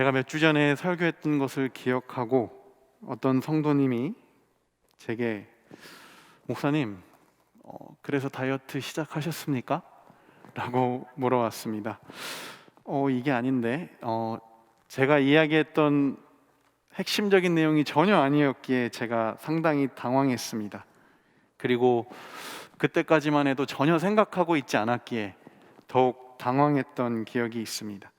제가 몇 주 전에 설교했던 것을 기억하고 어떤 성도님이 제게 목사님, 그래서 다이어트 시작하셨습니까? 라고 물어왔습니다. 이게 아닌데 제가 이야기했던 핵심적인 내용이 전혀 아니었기에 제가 상당히 당황했습니다. 그리고 그때까지만 해도 전혀 생각하고 있지 않았기에 더욱 당황했던 기억이 있습니다.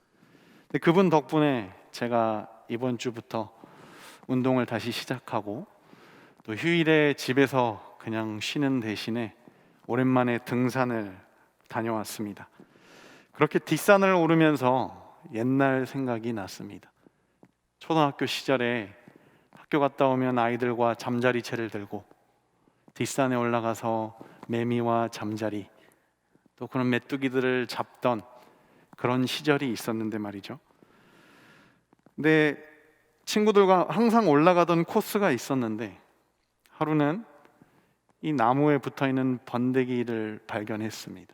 근데 그분 덕분에 제가 이번 주부터 운동을 다시 시작하고 또 휴일에 집에서 그냥 쉬는 대신에 오랜만에 등산을 다녀왔습니다. 그렇게 뒷산을 오르면서 옛날 생각이 났습니다. 초등학교 시절에 학교 갔다 오면 아이들과 잠자리채를 들고 뒷산에 올라가서 매미와 잠자리 또 그런 메뚜기들을 잡던 그런 시절이 있었는데 말이죠. 근데 친구들과 항상 올라가던 코스가 있었는데 하루는 이 나무에 붙어있는 번데기를 발견했습니다.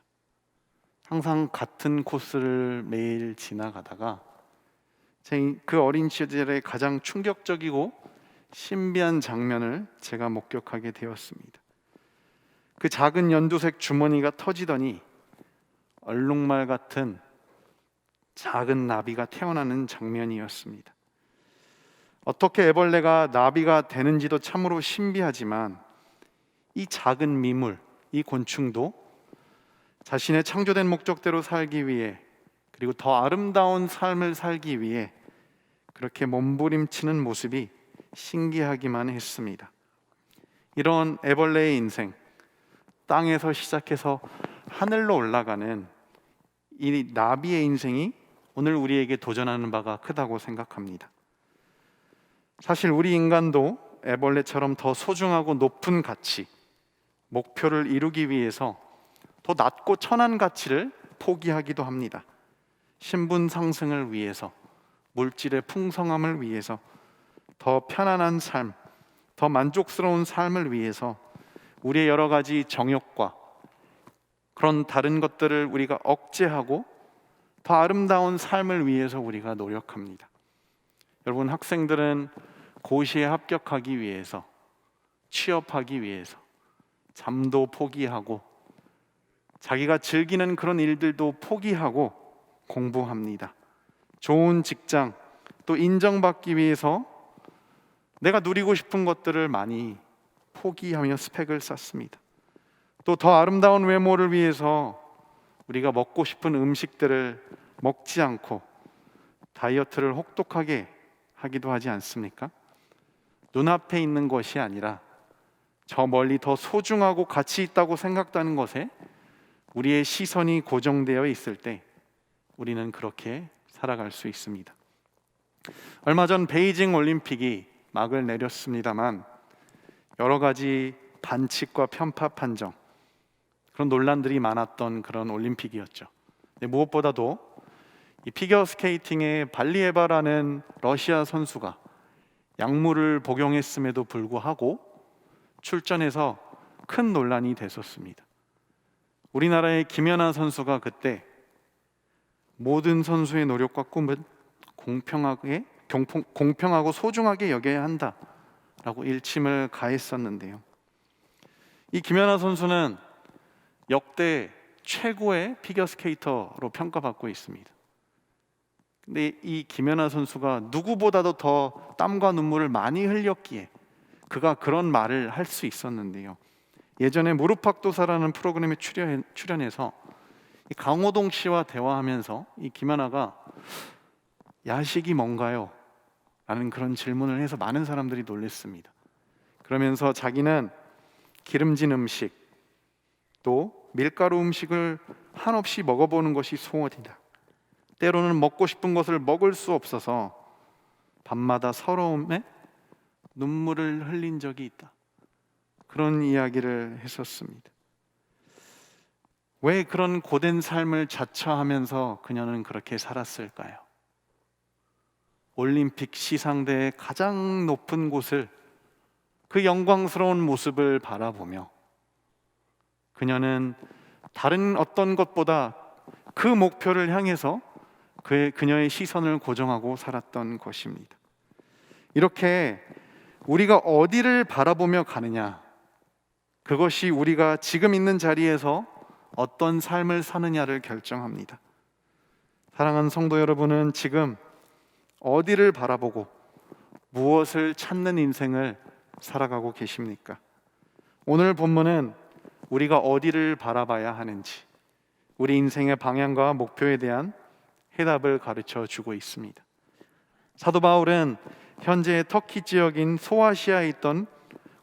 항상 같은 코스를 매일 지나가다가 그 어린 시절에 가장 충격적이고 신비한 장면을 제가 목격하게 되었습니다. 그 작은 연두색 주머니가 터지더니 얼룩말 같은 작은 나비가 태어나는 장면이었습니다. 어떻게 애벌레가 나비가 되는지도 참으로 신비하지만 이 작은 미물, 이 곤충도 자신의 창조된 목적대로 살기 위해 그리고 더 아름다운 삶을 살기 위해 그렇게 몸부림치는 모습이 신기하기만 했습니다. 이런 애벌레의 인생, 땅에서 시작해서 하늘로 올라가는 이 나비의 인생이 오늘 우리에게 도전하는 바가 크다고 생각합니다. 사실 우리 인간도 애벌레처럼 더 소중하고 높은 가치, 목표를 이루기 위해서 더 낮고 천한 가치를 포기하기도 합니다. 신분 상승을 위해서, 물질의 풍성함을 위해서, 더 편안한 삶, 더 만족스러운 삶을 위해서 우리의 여러 가지 정욕과 그런 다른 것들을 우리가 억제하고 더 아름다운 삶을 위해서 우리가 노력합니다. 여러분, 학생들은 고시에 합격하기 위해서, 취업하기 위해서 잠도 포기하고 자기가 즐기는 그런 일들도 포기하고 공부합니다. 좋은 직장, 또 인정받기 위해서 내가 누리고 싶은 것들을 많이 포기하며 스펙을 쌓습니다. 또 더 아름다운 외모를 위해서 우리가 먹고 싶은 음식들을 먹지 않고 다이어트를 혹독하게 하기도 하지 않습니까? 눈앞에 있는 것이 아니라 저 멀리 더 소중하고 가치 있다고 생각하는 것에 우리의 시선이 고정되어 있을 때 우리는 그렇게 살아갈 수 있습니다. 얼마 전 베이징 올림픽이 막을 내렸습니다만 여러 가지 반칙과 편파 판정, 그런 논란들이 많았던 그런 올림픽이었죠. 무엇보다도 이 피겨 스케이팅의 발리에바라는 러시아 선수가 약물을 복용했음에도 불구하고 출전해서 큰 논란이 됐었습니다. 우리나라의 김연아 선수가 그때 모든 선수의 노력과 꿈은 공평하고 소중하게 여겨야 한다라고 일침을 가했었는데요. 이 김연아 선수는 역대 최고의 피겨스케이터로 평가받고 있습니다. 근데 이 김연아 선수가 누구보다도 더 땀과 눈물을 많이 흘렸기에 그가 그런 말을 할 수 있었는데요. 예전에 무릎팍도사라는 프로그램에 출연해서 강호동 씨와 대화하면서 이 김연아가 야식이 뭔가요? 라는 그런 질문을 해서 많은 사람들이 놀랐습니다. 그러면서 자기는 기름진 음식 또 밀가루 음식을 한없이 먹어보는 것이 소원이다. 때로는 먹고 싶은 것을 먹을 수 없어서 밤마다 서러움에 눈물을 흘린 적이 있다. 그런 이야기를 했었습니다. 왜 그런 고된 삶을 자처하면서 그녀는 그렇게 살았을까요? 올림픽 시상대의 가장 높은 곳을, 그 영광스러운 모습을 바라보며 그녀는 다른 어떤 것보다 그 목표를 향해서 그녀의 시선을 고정하고 살았던 것입니다. 이렇게 우리가 어디를 바라보며 가느냐, 그것이 우리가 지금 있는 자리에서 어떤 삶을 사느냐를 결정합니다. 사랑하는 성도 여러분은 지금 어디를 바라보고 무엇을 찾는 인생을 살아가고 계십니까? 오늘 본문은 우리가 어디를 바라봐야 하는지, 우리 인생의 방향과 목표에 대한 해답을 가르쳐 주고 있습니다. 사도 바울은 현재 터키 지역인 소아시아에 있던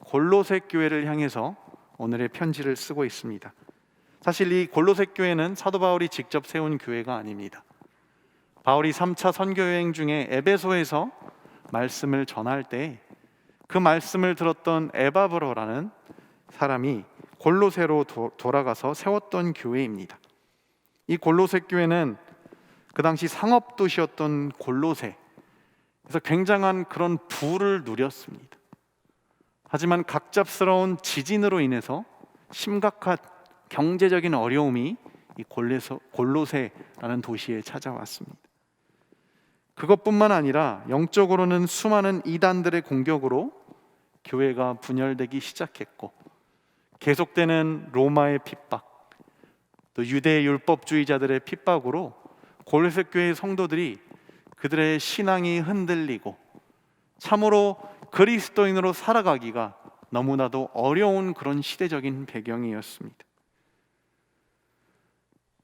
골로새 교회를 향해서 오늘의 편지를 쓰고 있습니다. 사실 이 골로새 교회는 사도 바울이 직접 세운 교회가 아닙니다. 바울이 3차 선교 여행 중에 에베소에서 말씀을 전할 때 그 말씀을 들었던 에바브로라는 사람이 골로새로 돌아가서 세웠던 교회입니다. 이 골로새 교회는 그 당시 상업 도시였던 골로새, 그래서 굉장한 그런 부를 누렸습니다. 하지만 갑작스러운 지진으로 인해서 심각한 경제적인 어려움이 이 골로새라는 도시에 찾아왔습니다. 그것뿐만 아니라 영적으로는 수많은 이단들의 공격으로 교회가 분열되기 시작했고, 계속되는 로마의 핍박, 또 유대 율법주의자들의 핍박으로 골로새 교회의 성도들이 그들의 신앙이 흔들리고 참으로 그리스도인으로 살아가기가 너무나도 어려운 그런 시대적인 배경이었습니다.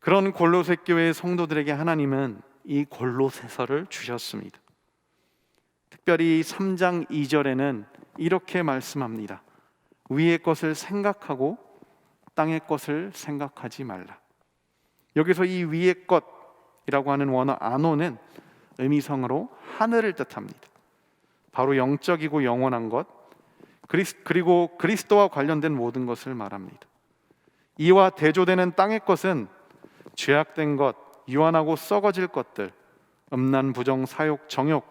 그런 골로새 교회의 성도들에게 하나님은 이 골로새서를 주셨습니다. 특별히 3장 2절에는 이렇게 말씀합니다. 위의 것을 생각하고 땅의 것을 생각하지 말라. 여기서 이 위의 것이라고 하는 원어 아노는 의미성어로 하늘을 뜻합니다. 바로 영적이고 영원한 것, 그리고 그리스도와 관련된 모든 것을 말합니다. 이와 대조되는 땅의 것은 죄악된 것, 유한하고 썩어질 것들, 음란, 부정, 사욕, 정욕,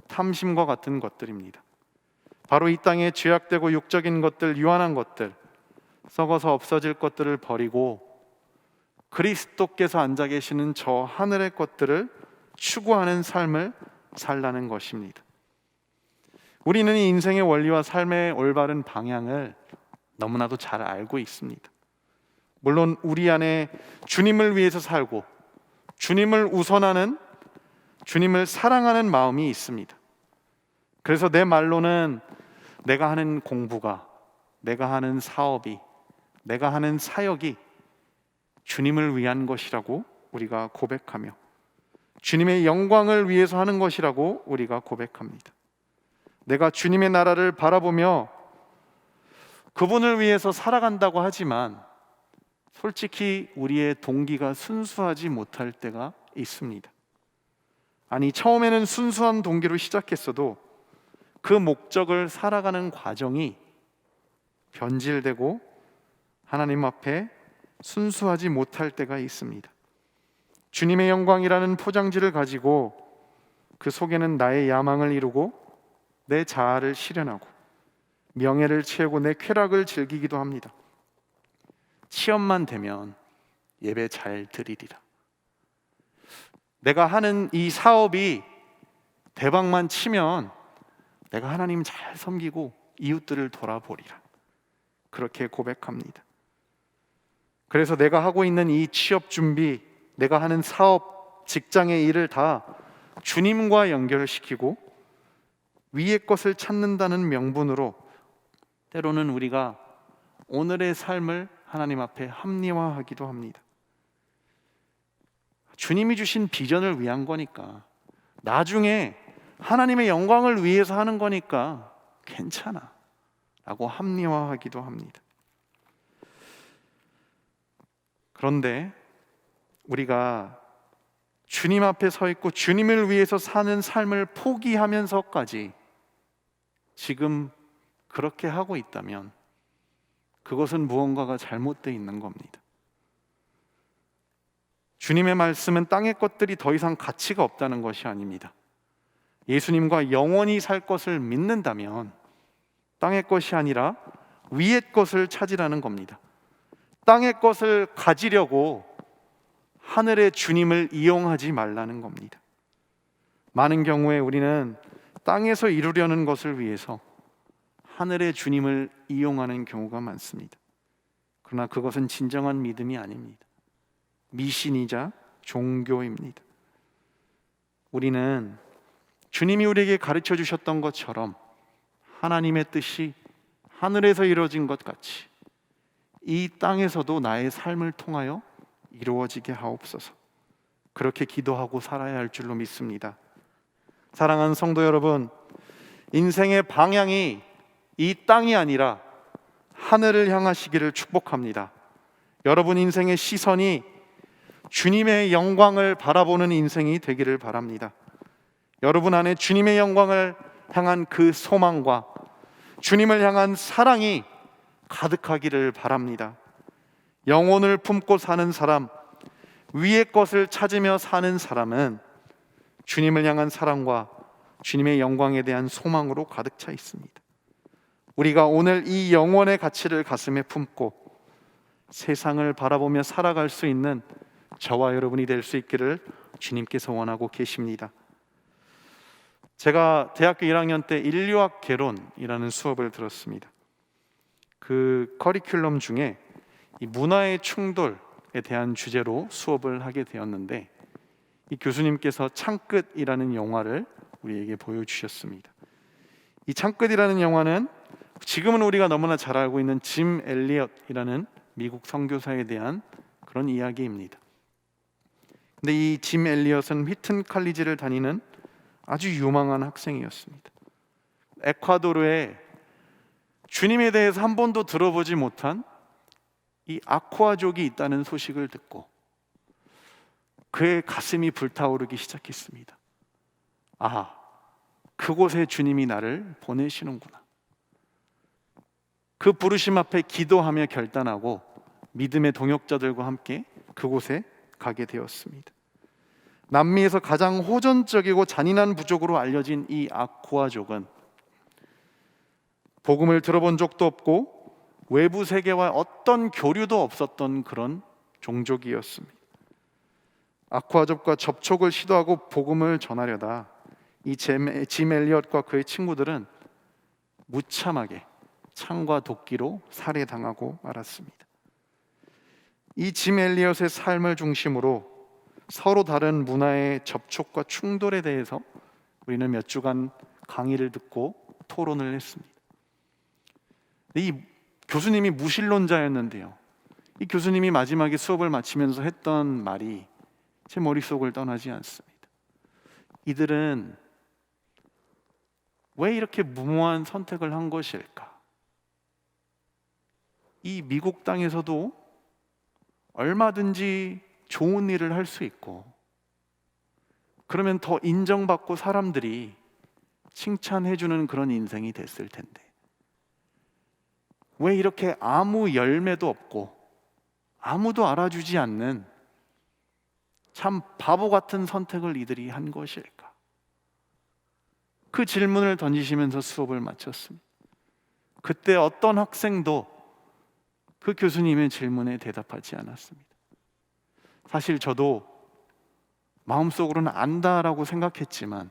탐심과 같은 것들입니다. 바로 이 땅에 죄악되고 육적인 것들, 유한한 것들, 썩어서 없어질 것들을 버리고 그리스도께서 앉아 계시는 저 하늘의 것들을 추구하는 삶을 살라는 것입니다. 우리는 이 인생의 원리와 삶의 올바른 방향을 너무나도 잘 알고 있습니다. 물론 우리 안에 주님을 위해서 살고 주님을 우선하는, 주님을 사랑하는 마음이 있습니다. 그래서 내 말로는 내가 하는 공부가, 내가 하는 사업이, 내가 하는 사역이 주님을 위한 것이라고 우리가 고백하며 주님의 영광을 위해서 하는 것이라고 우리가 고백합니다. 내가 주님의 나라를 바라보며 그분을 위해서 살아간다고 하지만 솔직히 우리의 동기가 순수하지 못할 때가 있습니다. 아니, 처음에는 순수한 동기로 시작했어도 그 목적을 살아가는 과정이 변질되고 하나님 앞에 순수하지 못할 때가 있습니다. 주님의 영광이라는 포장지를 가지고 그 속에는 나의 야망을 이루고 내 자아를 실현하고 명예를 채우고 내 쾌락을 즐기기도 합니다. 시험만 되면 예배 잘 드리리라. 내가 하는 이 사업이 대박만 치면 내가 하나님 잘 섬기고 이웃들을 돌아보리라. 그렇게 고백합니다. 그래서 내가 하고 있는 이 취업 준비, 내가 하는 사업, 직장의 일을 다 주님과 연결시키고 위의 것을 찾는다는 명분으로 때로는 우리가 오늘의 삶을 하나님 앞에 합리화하기도 합니다. 주님이 주신 비전을 위한 거니까, 나중에 하나님의 영광을 위해서 하는 거니까 괜찮아 라고 합리화하기도 합니다. 그런데 우리가 주님 앞에 서 있고 주님을 위해서 사는 삶을 포기하면서까지 지금 그렇게 하고 있다면 그것은 무언가가 잘못되어 있는 겁니다. 주님의 말씀은 땅의 것들이 더 이상 가치가 없다는 것이 아닙니다. 예수님과 영원히 살 것을 믿는다면 땅의 것이 아니라 위의 것을 찾으라는 겁니다. 땅의 것을 가지려고 하늘의 주님을 이용하지 말라는 겁니다. 많은 경우에 우리는 땅에서 이루려는 것을 위해서 하늘의 주님을 이용하는 경우가 많습니다. 그러나 그것은 진정한 믿음이 아닙니다. 미신이자 종교입니다. 우리는 주님이 우리에게 가르쳐 주셨던 것처럼 하나님의 뜻이 하늘에서 이루어진 것 같이 이 땅에서도 나의 삶을 통하여 이루어지게 하옵소서. 그렇게 기도하고 살아야 할 줄로 믿습니다. 사랑하는 성도 여러분, 인생의 방향이 이 땅이 아니라 하늘을 향하시기를 축복합니다. 여러분 인생의 시선이 주님의 영광을 바라보는 인생이 되기를 바랍니다. 여러분 안에 주님의 영광을 향한 그 소망과 주님을 향한 사랑이 가득하기를 바랍니다. 영혼을 품고 사는 사람, 위의 것을 찾으며 사는 사람은 주님을 향한 사랑과 주님의 영광에 대한 소망으로 가득 차 있습니다. 우리가 오늘 이 영혼의 가치를 가슴에 품고 세상을 바라보며 살아갈 수 있는 저와 여러분이 될 수 있기를 주님께서 원하고 계십니다. 제가 대학교 1학년 때 인류학 개론이라는 수업을 들었습니다. 그 커리큘럼 중에 이 문화의 충돌에 대한 주제로 수업을 하게 되었는데, 이 교수님께서 창끝이라는 영화를 우리에게 보여주셨습니다. 이 창끝이라는 영화는 지금은 우리가 너무나 잘 알고 있는 짐 엘리엇이라는 미국 선교사에 대한 그런 이야기입니다. 근데 이 짐 엘리엇은 휘튼 칼리지를 다니는 아주 유망한 학생이었습니다. 에콰도르에 주님에 대해서 한 번도 들어보지 못한 이 아쿠아족이 있다는 소식을 듣고 그의 가슴이 불타오르기 시작했습니다. 아, 그곳에 주님이 나를 보내시는구나. 그 부르심 앞에 기도하며 결단하고 믿음의 동역자들과 함께 그곳에 가게 되었습니다. 남미에서 가장 호전적이고 잔인한 부족으로 알려진 이 아쿠아족은 복음을 들어본 적도 없고 외부 세계와 어떤 교류도 없었던 그런 종족이었습니다. 아쿠아족과 접촉을 시도하고 복음을 전하려다 이 짐 엘리엇과 그의 친구들은 무참하게 창과 도끼로 살해당하고 말았습니다. 이 짐 엘리엇의 삶을 중심으로 서로 다른 문화의 접촉과 충돌에 대해서 우리는 몇 주간 강의를 듣고 토론을 했습니다. 이 교수님이 무신론자였는데요, 이 교수님이 마지막에 수업을 마치면서 했던 말이 제 머릿속을 떠나지 않습니다. 이들은 왜 이렇게 무모한 선택을 한 것일까? 이 미국 땅에서도 얼마든지 좋은 일을 할 수 있고, 그러면 더 인정받고 사람들이 칭찬해주는 그런 인생이 됐을 텐데 왜 이렇게 아무 열매도 없고 아무도 알아주지 않는 참 바보 같은 선택을 이들이 한 것일까? 그 질문을 던지시면서 수업을 마쳤습니다. 그때 어떤 학생도 그 교수님의 질문에 대답하지 않았습니다. 사실 저도 마음속으로는 안다라고 생각했지만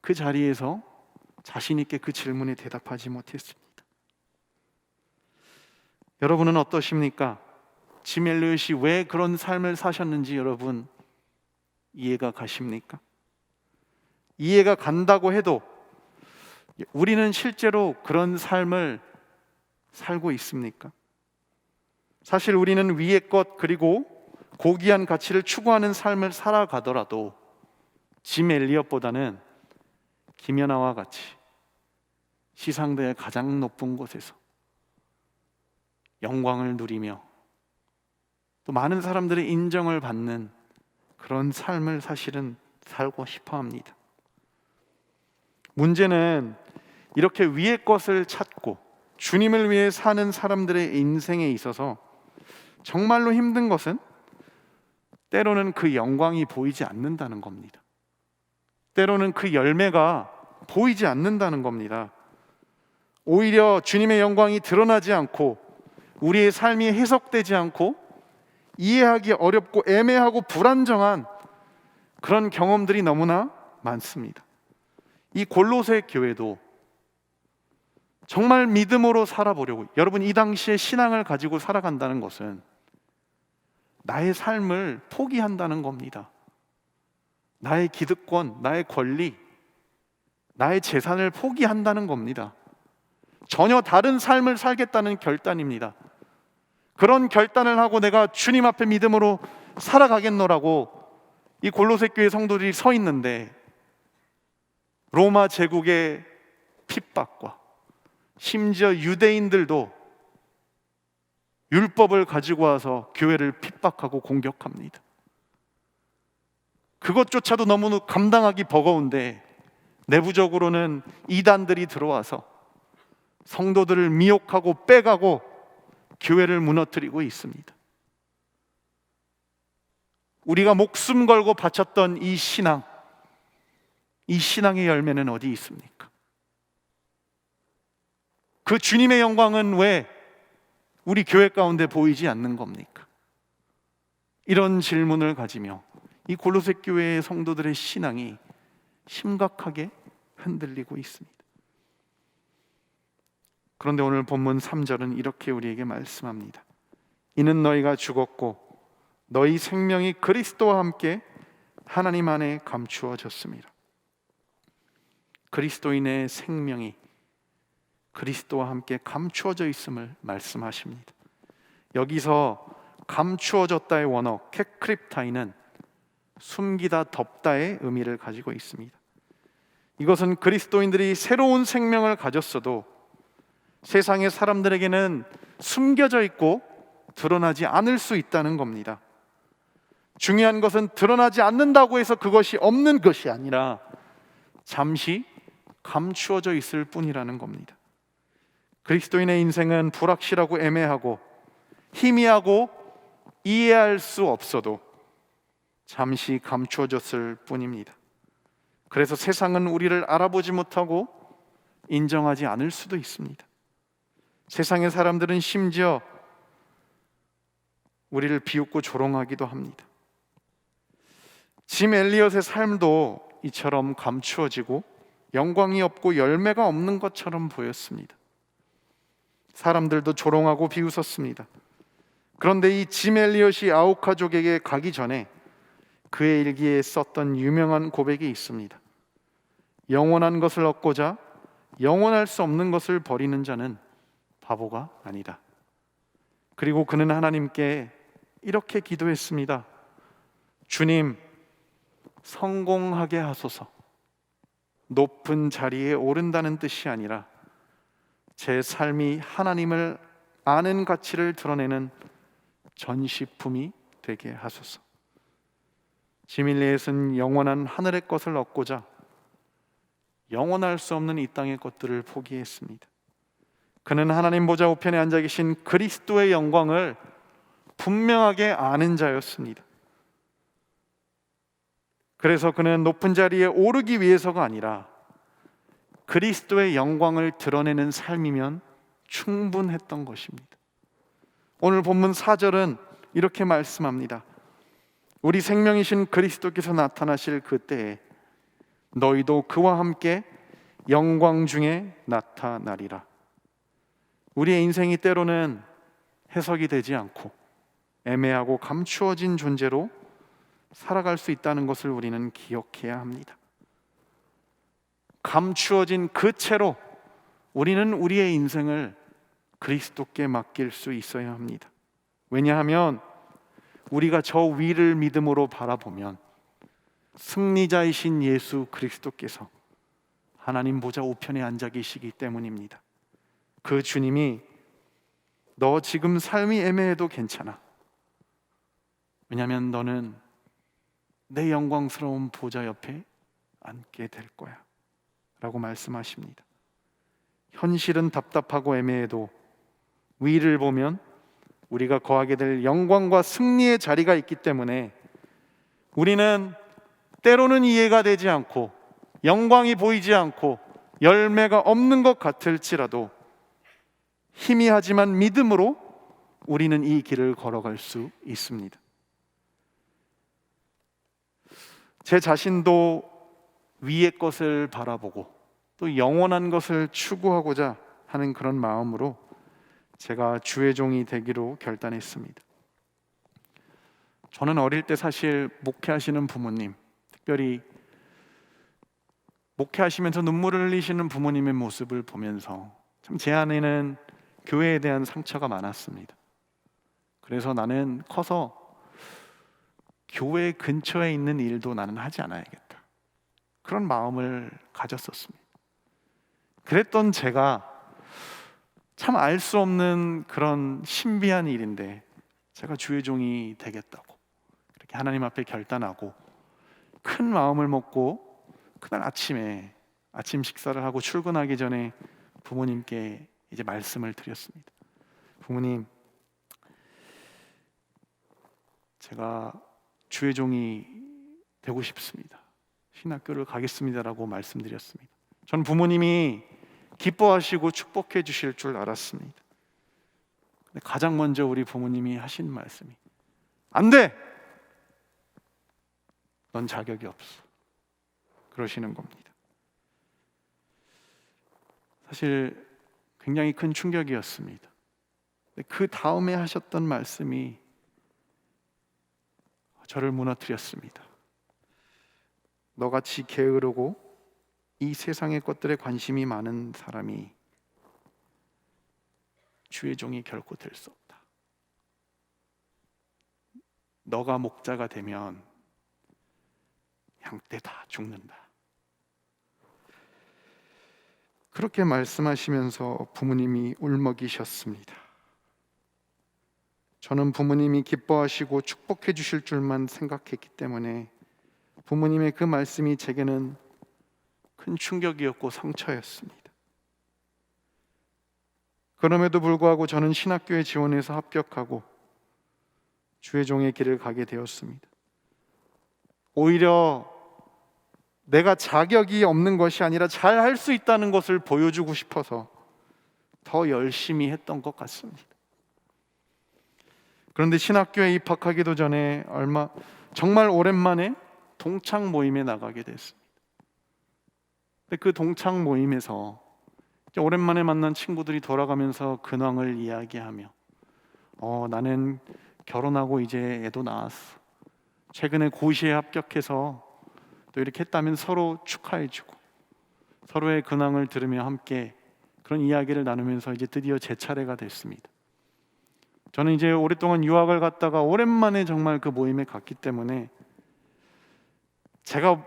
그 자리에서 자신 있게 그 질문에 대답하지 못했습니다. 여러분은 어떠십니까? 짐 엘리엇이 왜 그런 삶을 사셨는지 여러분 이해가 가십니까? 이해가 간다고 해도 우리는 실제로 그런 삶을 살고 있습니까? 사실 우리는 위의 것 그리고 고귀한 가치를 추구하는 삶을 살아가더라도 짐 엘리엇보다는 김연아와 같이 시상대의 가장 높은 곳에서 영광을 누리며 또 많은 사람들의 인정을 받는 그런 삶을 사실은 살고 싶어 합니다. 문제는 이렇게 위의 것을 찾고 주님을 위해 사는 사람들의 인생에 있어서 정말로 힘든 것은 때로는 그 영광이 보이지 않는다는 겁니다. 때로는 그 열매가 보이지 않는다는 겁니다. 오히려 주님의 영광이 드러나지 않고 우리의 삶이 해석되지 않고 이해하기 어렵고 애매하고 불안정한 그런 경험들이 너무나 많습니다. 이 골로새 교회도 정말 믿음으로 살아보려고, 여러분 이 당시에 신앙을 가지고 살아간다는 것은 나의 삶을 포기한다는 겁니다. 나의 기득권, 나의 권리, 나의 재산을 포기한다는 겁니다. 전혀 다른 삶을 살겠다는 결단입니다. 그런 결단을 하고 내가 주님 앞에 믿음으로 살아가겠노라고 이 골로새 교회 성도들이 서 있는데, 로마 제국의 핍박과 심지어 유대인들도 율법을 가지고 와서 교회를 핍박하고 공격합니다. 그것조차도 너무 감당하기 버거운데 내부적으로는 이단들이 들어와서 성도들을 미혹하고 빼가고 교회를 무너뜨리고 있습니다. 우리가 목숨 걸고 바쳤던 이 신앙, 이 신앙의 열매는 어디 있습니까? 그 주님의 영광은 왜 우리 교회 가운데 보이지 않는 겁니까? 이런 질문을 가지며 이 골로새 교회의 성도들의 신앙이 심각하게 흔들리고 있습니다. 그런데 오늘 본문 3절은 이렇게 우리에게 말씀합니다. 이는 너희가 죽었고 너희 생명이 그리스도와 함께 하나님 안에 감추어졌습니다. 그리스도인의 생명이 그리스도와 함께 감추어져 있음을 말씀하십니다. 여기서 감추어졌다의 원어 케크립타이는 숨기다, 덮다의 의미를 가지고 있습니다. 이것은 그리스도인들이 새로운 생명을 가졌어도 세상의 사람들에게는 숨겨져 있고 드러나지 않을 수 있다는 겁니다. 중요한 것은 드러나지 않는다고 해서 그것이 없는 것이 아니라 잠시 감추어져 있을 뿐이라는 겁니다. 그리스도인의 인생은 불확실하고 애매하고 희미하고 이해할 수 없어도 잠시 감추어졌을 뿐입니다. 그래서 세상은 우리를 알아보지 못하고 인정하지 않을 수도 있습니다. 세상의 사람들은 심지어 우리를 비웃고 조롱하기도 합니다. 짐 엘리엇의 삶도 이처럼 감추어지고 영광이 없고 열매가 없는 것처럼 보였습니다. 사람들도 조롱하고 비웃었습니다. 그런데 이 짐 엘리엇이 아우카족에게 가기 전에 그의 일기에 썼던 유명한 고백이 있습니다. 영원한 것을 얻고자 영원할 수 없는 것을 버리는 자는 바보가 아니다. 그리고 그는 하나님께 이렇게 기도했습니다. 주님, 성공하게 하소서. 높은 자리에 오른다는 뜻이 아니라 제 삶이 하나님을 아는 가치를 드러내는 전시품이 되게 하소서. 짐 엘리엇은 영원한 하늘의 것을 얻고자 영원할 수 없는 이 땅의 것들을 포기했습니다. 그는 하나님 보좌 우편에 앉아 계신 그리스도의 영광을 분명하게 아는 자였습니다. 그래서 그는 높은 자리에 오르기 위해서가 아니라 그리스도의 영광을 드러내는 삶이면 충분했던 것입니다. 오늘 본문 4절은 이렇게 말씀합니다. 우리 생명이신 그리스도께서 나타나실 그때에 너희도 그와 함께 영광 중에 나타나리라. 우리의 인생이 때로는 해석이 되지 않고 애매하고 감추어진 존재로 살아갈 수 있다는 것을 우리는 기억해야 합니다. 감추어진 그 채로 우리는 우리의 인생을 그리스도께 맡길 수 있어야 합니다. 왜냐하면 우리가 저 위를 믿음으로 바라보면 승리자이신 예수 그리스도께서 하나님 보좌 우편에 앉아 계시기 때문입니다. 그 주님이 너 지금 삶이 애매해도 괜찮아. 왜냐하면 너는 내 영광스러운 보좌 옆에 앉게 될 거야 라고 말씀하십니다. 현실은 답답하고 애매해도 위를 보면 우리가 거하게 될 영광과 승리의 자리가 있기 때문에 우리는 때로는 이해가 되지 않고 영광이 보이지 않고 열매가 없는 것 같을지라도 희미하지만 믿음으로 우리는 이 길을 걸어갈 수 있습니다. 제 자신도 위의 것을 바라보고 또 영원한 것을 추구하고자 하는 그런 마음으로 제가 주의 종이 되기로 결단했습니다. 저는 어릴 때 사실 목회하시는 부모님, 특별히 목회하시면서 눈물을 흘리시는 부모님의 모습을 보면서 참 제 안에는 교회에 대한 상처가 많았습니다. 그래서 나는 커서 교회 근처에 있는 일도 나는 하지 않아야겠다, 그런 마음을 가졌었습니다. 그랬던 제가 참 알 수 없는 그런 신비한 일인데 제가 주의 종이 되겠다고 그렇게 하나님 앞에 결단하고 큰 마음을 먹고 그날 아침에 아침 식사를 하고 출근하기 전에 부모님께 이제 말씀을 드렸습니다. 부모님, 제가 주의 종이 되고 싶습니다. 신학교를 가겠습니다라고 말씀드렸습니다. 전 부모님이 기뻐하시고 축복해 주실 줄 알았습니다. 근데 가장 먼저 우리 부모님이 하신 말씀이 안 돼! 넌 자격이 없어. 그러시는 겁니다. 사실 굉장히 큰 충격이었습니다. 그 다음에 하셨던 말씀이 저를 무너뜨렸습니다. 너같이 게으르고 이 세상의 것들에 관심이 많은 사람이 주의 종이 결코 될 수 없다. 너가 목자가 되면 양떼 다 죽는다. 그렇게 말씀하시면서 부모님이 울먹이셨습니다. 저는 부모님이 기뻐하시고 축복해 주실 줄만 생각했기 때문에 부모님의 그 말씀이 제게는 큰 충격이었고 상처였습니다. 그럼에도 불구하고 저는 신학교에 지원해서 합격하고 주의 종의 길을 가게 되었습니다. 오히려 내가 자격이 없는 것이 아니라 잘 할 수 있다는 것을 보여주고 싶어서 더 열심히 했던 것 같습니다. 그런데 신학교에 입학하기도 전에 정말 오랜만에 동창 모임에 나가게 됐습니다. 근데 그 동창 모임에서 오랜만에 만난 친구들이 돌아가면서 근황을 이야기하며 나는 결혼하고 이제 애도 낳았어, 최근에 고시에 합격해서 또 이렇게 했다면 서로 축하해주고 서로의 근황을 들으며 함께 그런 이야기를 나누면서 이제 드디어 제 차례가 됐습니다. 저는 이제 오랫동안 유학을 갔다가 오랜만에 정말 그 모임에 갔기 때문에 제가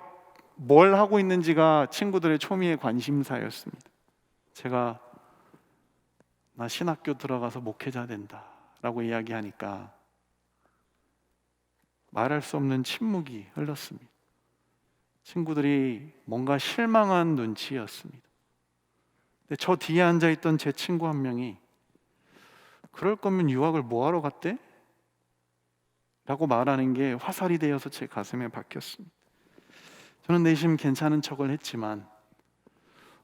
뭘 하고 있는지가 친구들의 초미의 관심사였습니다. 제가 나 신학교 들어가서 목회자 된다 라고 이야기하니까 말할 수 없는 침묵이 흘렀습니다. 친구들이 뭔가 실망한 눈치였습니다. 근데 저 뒤에 앉아있던 제 친구 한 명이 그럴 거면 유학을 뭐하러 갔대? 라고 말하는 게 화살이 되어서 제 가슴에 박혔습니다. 저는 내심 괜찮은 척을 했지만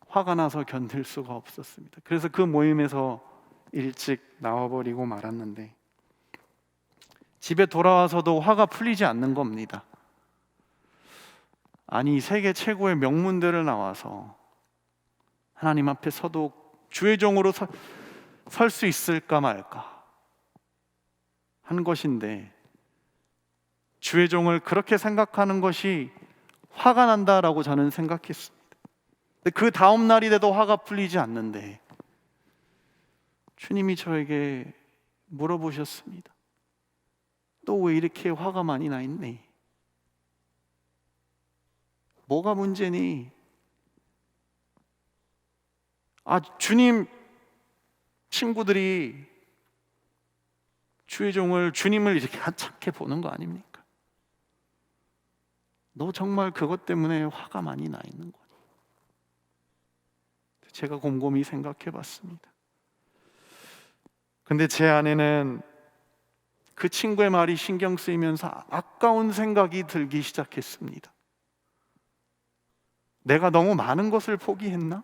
화가 나서 견딜 수가 없었습니다. 그래서 그 모임에서 일찍 나와버리고 말았는데 집에 돌아와서도 화가 풀리지 않는 겁니다. 아니, 세계 최고의 명문대를 나와서 하나님 앞에 서도 주의 종으로 설 수 있을까 말까 한 것인데 주의 종을 그렇게 생각하는 것이 화가 난다라고 저는 생각했습니다. 근데 그 다음 날이 돼도 화가 풀리지 않는데 주님이 저에게 물어보셨습니다. 너 왜 이렇게 화가 많이 나 있니? 뭐가 문제니? 주님 친구들이 주의 종을, 주님을 이렇게 하찮게 보는 거 아닙니까? 너 정말 그것 때문에 화가 많이 나 있는 거니? 제가 곰곰이 생각해 봤습니다. 근데 제 안에는 그 친구의 말이 신경 쓰이면서 아까운 생각이 들기 시작했습니다. 내가 너무 많은 것을 포기했나?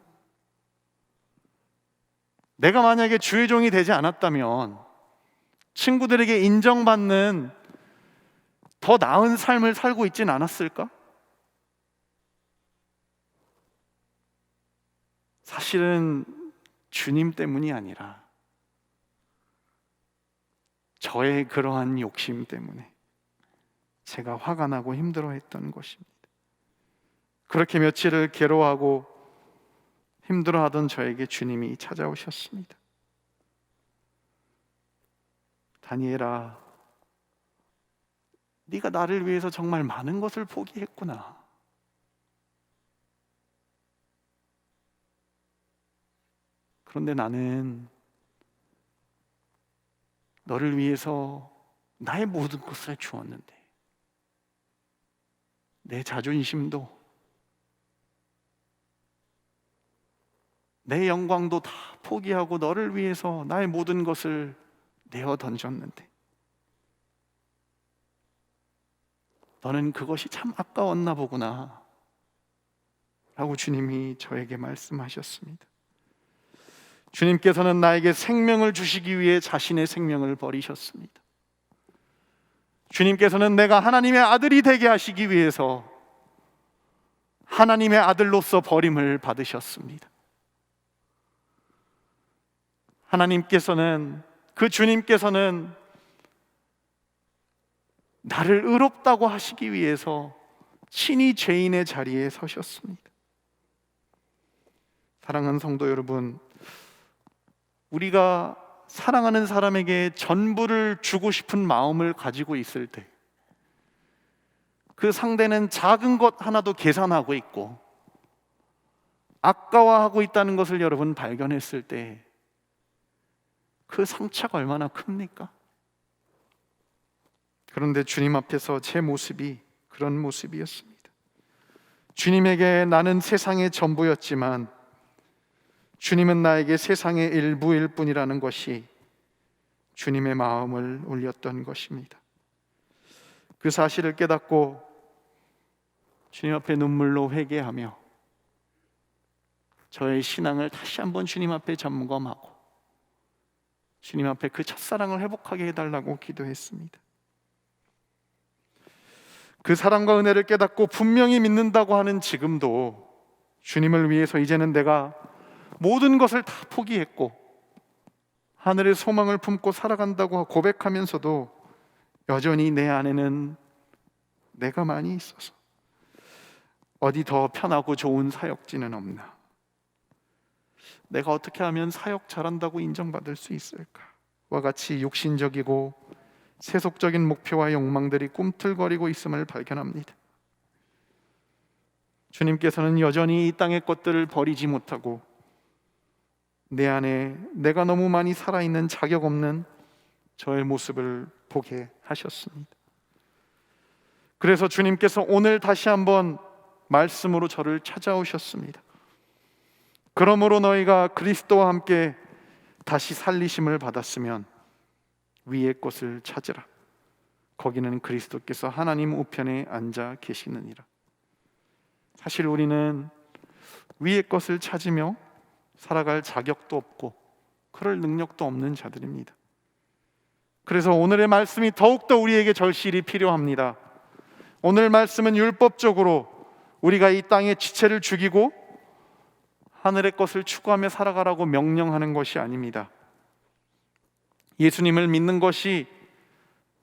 내가 만약에 주의 종이 되지 않았다면 친구들에게 인정받는 더 나은 삶을 살고 있진 않았을까? 사실은 주님 때문이 아니라 저의 그러한 욕심 때문에 제가 화가 나고 힘들어했던 것입니다. 그렇게 며칠을 괴로워하고 힘들어하던 저에게 주님이 찾아오셨습니다. 다니엘아, 네가 나를 위해서 정말 많은 것을 포기했구나. 그런데 나는 너를 위해서 나의 모든 것을 주었는데, 내 자존심도 내 영광도 다 포기하고 너를 위해서 나의 모든 것을 내어 던졌는데 너는 그것이 참 아까웠나 보구나 라고 주님이 저에게 말씀하셨습니다. 주님께서는 나에게 생명을 주시기 위해 자신의 생명을 버리셨습니다. 주님께서는 내가 하나님의 아들이 되게 하시기 위해서 하나님의 아들로서 버림을 받으셨습니다. 하나님께서는, 그 주님께서는 나를 의롭다고 하시기 위해서 친히 죄인의 자리에 서셨습니다. 사랑하는 성도 여러분, 우리가 사랑하는 사람에게 전부를 주고 싶은 마음을 가지고 있을 때 그 상대는 작은 것 하나도 계산하고 있고 아까워하고 있다는 것을 여러분 발견했을 때 그 상처가 얼마나 큽니까? 그런데 주님 앞에서 제 모습이 그런 모습이었습니다. 주님에게 나는 세상의 전부였지만 주님은 나에게 세상의 일부일 뿐이라는 것이 주님의 마음을 울렸던 것입니다. 그 사실을 깨닫고 주님 앞에 눈물로 회개하며 저의 신앙을 다시 한번 주님 앞에 점검하고 주님 앞에 그 첫사랑을 회복하게 해달라고 기도했습니다. 그 사랑과 은혜를 깨닫고 분명히 믿는다고 하는 지금도 주님을 위해서 이제는 내가 모든 것을 다 포기했고 하늘의 소망을 품고 살아간다고 고백하면서도 여전히 내 안에는 내가 많이 있어서 어디 더 편하고 좋은 사역지는 없나? 내가 어떻게 하면 사역 잘한다고 인정받을 수 있을까? 와 같이 육신적이고 세속적인 목표와 욕망들이 꿈틀거리고 있음을 발견합니다. 주님께서는 여전히 이 땅의 것들을 버리지 못하고 내 안에 내가 너무 많이 살아있는 자격 없는 저의 모습을 보게 하셨습니다. 그래서 주님께서 오늘 다시 한번 말씀으로 저를 찾아오셨습니다. 그러므로 너희가 그리스도와 함께 다시 살리심을 받았으면 위의 것을 찾으라. 거기는 그리스도께서 하나님 우편에 앉아 계시느니라. 사실 우리는 위의 것을 찾으며 살아갈 자격도 없고 그럴 능력도 없는 자들입니다. 그래서 오늘의 말씀이 더욱더 우리에게 절실히 필요합니다. 오늘 말씀은 율법적으로 우리가 이 땅의 지체를 죽이고 하늘의 것을 추구하며 살아가라고 명령하는 것이 아닙니다. 예수님을 믿는 것이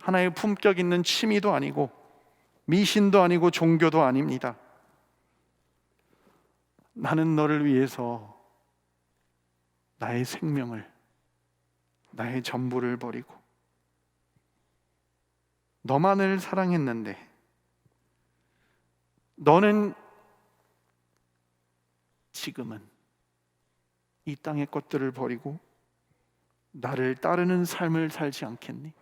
하나의 품격 있는 취미도 아니고 미신도 아니고 종교도 아닙니다. 나는 너를 위해서 나의 생명을, 나의 전부를 버리고 너만을 사랑했는데 너는 지금은 이 땅의 것들을 버리고 나를 따르는 삶을 살지 않겠니?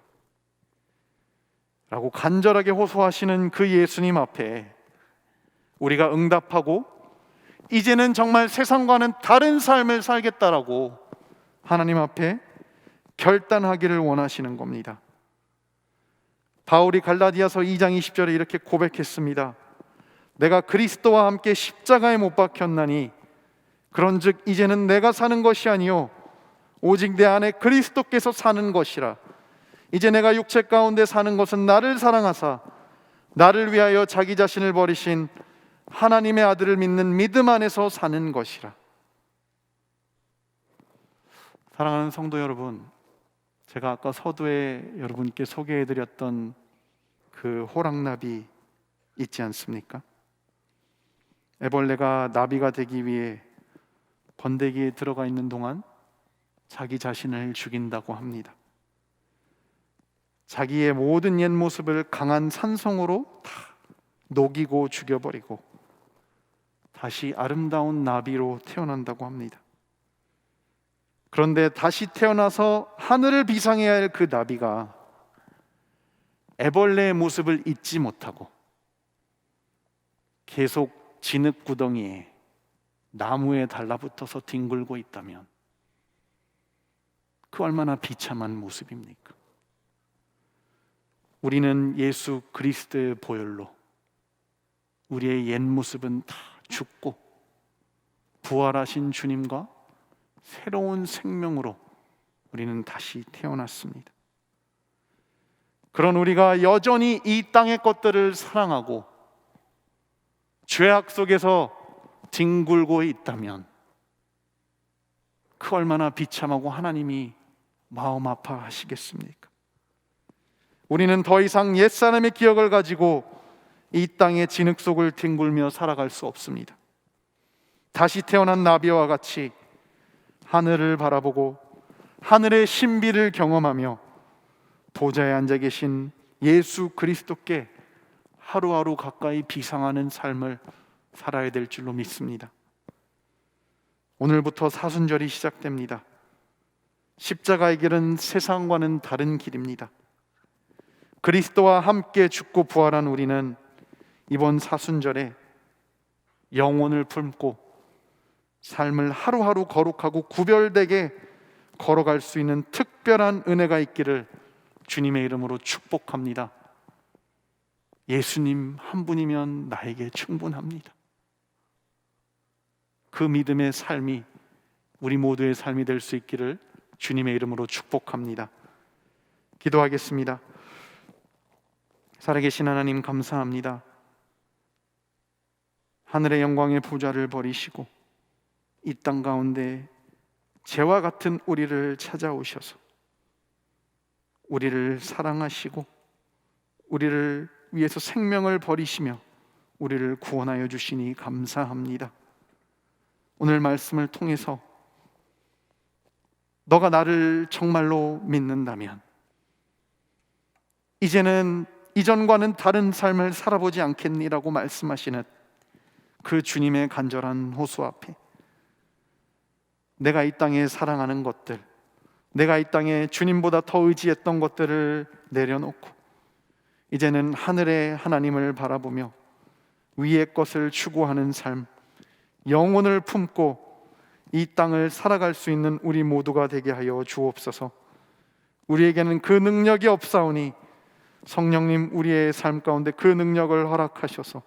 라고 간절하게 호소하시는 그 예수님 앞에 우리가 응답하고 이제는 정말 세상과는 다른 삶을 살겠다라고 하나님 앞에 결단하기를 원하시는 겁니다. 바울이 갈라디아서 2장 20절에 이렇게 고백했습니다. 내가 그리스도와 함께 십자가에 못 박혔나니 그런즉 이제는 내가 사는 것이 아니요 오직 내 안에 그리스도께서 사는 것이라. 이제 내가 육체 가운데 사는 것은 나를 사랑하사 나를 위하여 자기 자신을 버리신 하나님의 아들을 믿는 믿음 안에서 사는 것이라. 사랑하는 성도 여러분, 제가 아까 서두에 여러분께 소개해드렸던 그 호랑나비 있지 않습니까? 애벌레가 나비가 되기 위해 번데기에 들어가 있는 동안 자기 자신을 죽인다고 합니다. 자기의 모든 옛 모습을 강한 산성으로 다 녹이고 죽여버리고 다시 아름다운 나비로 태어난다고 합니다. 그런데 다시 태어나서 하늘을 비상해야 할 그 나비가 애벌레의 모습을 잊지 못하고 계속 진흙구덩이에 나무에 달라붙어서 뒹굴고 있다면 그 얼마나 비참한 모습입니까? 우리는 예수 그리스도의 보혈로 우리의 옛 모습은 다 죽고 부활하신 주님과 새로운 생명으로 우리는 다시 태어났습니다. 그런 우리가 여전히 이 땅의 것들을 사랑하고 죄악 속에서 뒹굴고 있다면 그 얼마나 비참하고 하나님이 마음 아파하시겠습니까? 우리는 더 이상 옛사람의 기억을 가지고 이 땅의 진흙 속을 뒹굴며 살아갈 수 없습니다. 다시 태어난 나비와 같이 하늘을 바라보고 하늘의 신비를 경험하며 보좌에 앉아 계신 예수 그리스도께 하루하루 가까이 비상하는 삶을 살아야 될 줄로 믿습니다. 오늘부터 사순절이 시작됩니다. 십자가의 길은 세상과는 다른 길입니다. 그리스도와 함께 죽고 부활한 우리는 이번 사순절에 영혼을 품고 삶을 하루하루 거룩하고 구별되게 걸어갈 수 있는 특별한 은혜가 있기를 주님의 이름으로 축복합니다. 예수님 한 분이면 나에게 충분합니다. 그 믿음의 삶이 우리 모두의 삶이 될 수 있기를 주님의 이름으로 축복합니다. 기도하겠습니다. 살아계신 하나님 감사합니다. 하늘의 영광의 보좌를 버리시고 이 땅 가운데 죄와 같은 우리를 찾아오셔서 우리를 사랑하시고 우리를 위해서 생명을 버리시며 우리를 구원하여 주시니 감사합니다. 오늘 말씀을 통해서 너가 나를 정말로 믿는다면 이제는 이전과는 다른 삶을 살아보지 않겠니라고 말씀하시는 그 주님의 간절한 호소 앞에 내가 이 땅에 사랑하는 것들, 내가 이 땅에 주님보다 더 의지했던 것들을 내려놓고 이제는 하늘의 하나님을 바라보며 위의 것을 추구하는 삶, 영혼을 품고 이 땅을 살아갈 수 있는 우리 모두가 되게 하여 주옵소서. 우리에게는 그 능력이 없사오니 성령님 우리의 삶 가운데 그 능력을 허락하셔서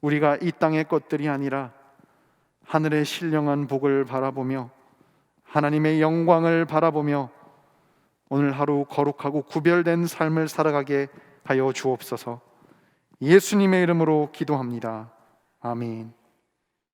우리가 이 땅의 것들이 아니라 하늘의 신령한 복을 바라보며 하나님의 영광을 바라보며 오늘 하루 거룩하고 구별된 삶을 살아가게 하여 주옵소서. 예수님의 이름으로 기도합니다. 아멘.